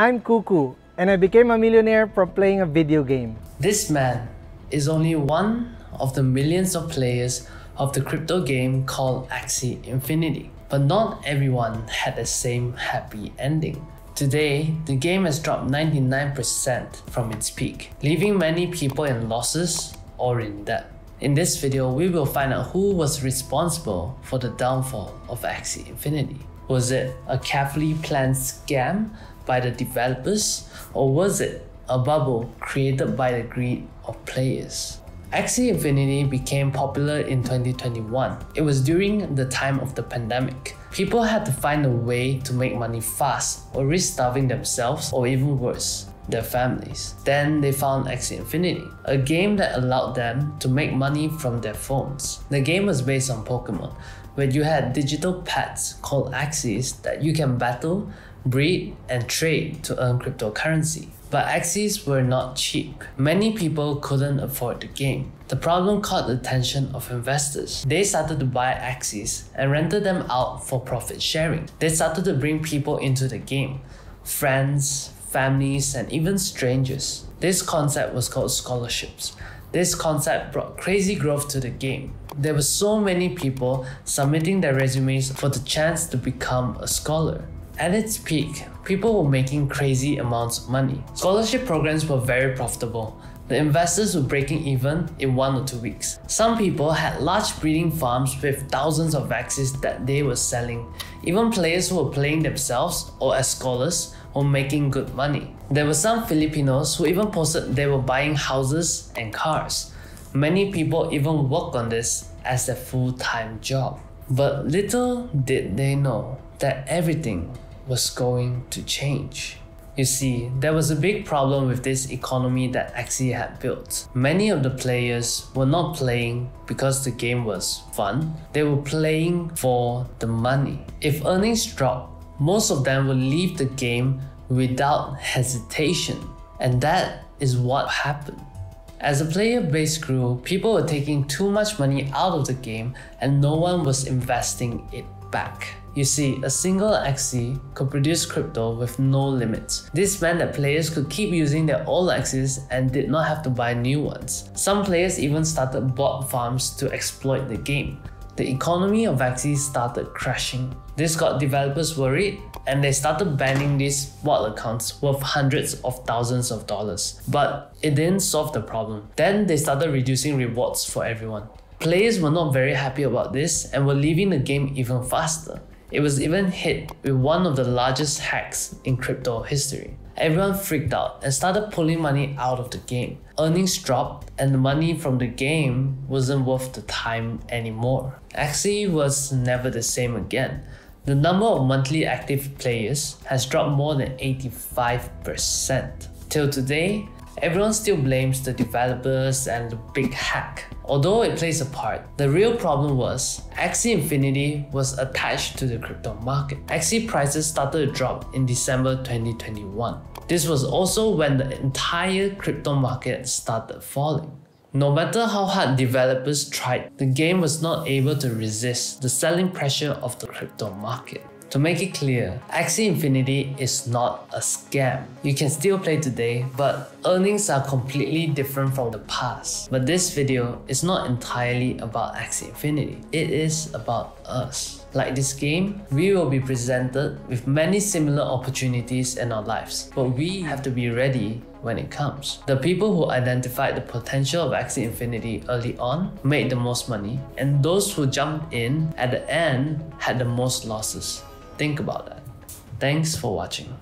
I'm Cuckoo, and I became a millionaire from playing a video game. This man is only one of the millions of players of the crypto game called Axie Infinity. But not everyone had the same happy ending. Today, the game has dropped 99% from its peak, leaving many people in losses or in debt. In this video, we will find out who was responsible for the downfall of Axie Infinity. Was it a carefully planned scam by the developers, or was it a bubble created by the greed of players? Axie Infinity became popular in 2021. It was during the time of the pandemic. People had to find a way to make money fast or risk starving themselves, or even worse, their families. Then they found Axie Infinity, a game that allowed them to make money from their phones. The game was based on Pokemon, where you had digital pets called Axies that you can battle, breed, and trade to earn cryptocurrency. But Axies were not cheap. Many people couldn't afford the game. The problem caught the attention of investors. They started to buy Axies and rented them out for profit sharing. They started to bring people into the game, friends, families, and even strangers. This concept was called scholarships. This concept brought crazy growth to the game. There were so many people submitting their resumes for the chance to become a scholar. At its peak, people were making crazy amounts of money. Scholarship programs were very profitable. The investors were breaking even in 1 or 2 weeks. Some people had large breeding farms with thousands of Axies that they were selling. Even players who were playing themselves or as scholars were making good money. There were some Filipinos who even posted they were buying houses and cars. Many people even work on this as their full-time job. But little did they know that everything was going to change. You see, there was a big problem with this economy that Axie had built. Many of the players were not playing because the game was fun. They were playing for the money. If earnings dropped, most of them would leave the game without hesitation. And that is what happened. As the player base grew, people were taking too much money out of the game and no one was investing it back. You see, a single Axie could produce crypto with no limits. This meant that players could keep using their old Axies and did not have to buy new ones. Some players even started bot farms to exploit the game. The economy of Axies started crashing. This got developers worried, and they started banning these bot accounts worth hundreds of thousands of dollars. But it didn't solve the problem. Then they started reducing rewards for everyone. Players were not very happy about this and were leaving the game even faster. It was even hit with one of the largest hacks in crypto history. Everyone freaked out and started pulling money out of the game. Earnings dropped and the money from the game wasn't worth the time anymore. Axie was never the same again. The number of monthly active players has dropped more than 85%. Till today, everyone still blames the developers and the big hack. Although it plays a part, the real problem was Axie Infinity was attached to the crypto market. Axie prices started to drop in December 2021. This was also when the entire crypto market started falling. No matter how hard developers tried, the game was not able to resist the selling pressure of the crypto market. To make it clear, Axie Infinity is not a scam. You can still play today, but earnings are completely different from the past. But this video is not entirely about Axie Infinity. It is about us. Like this game, we will be presented with many similar opportunities in our lives, but we have to be ready when it comes. The people who identified the potential of Axie Infinity early on made the most money, and those who jumped in at the end had the most losses. Think about that. Thanks for watching.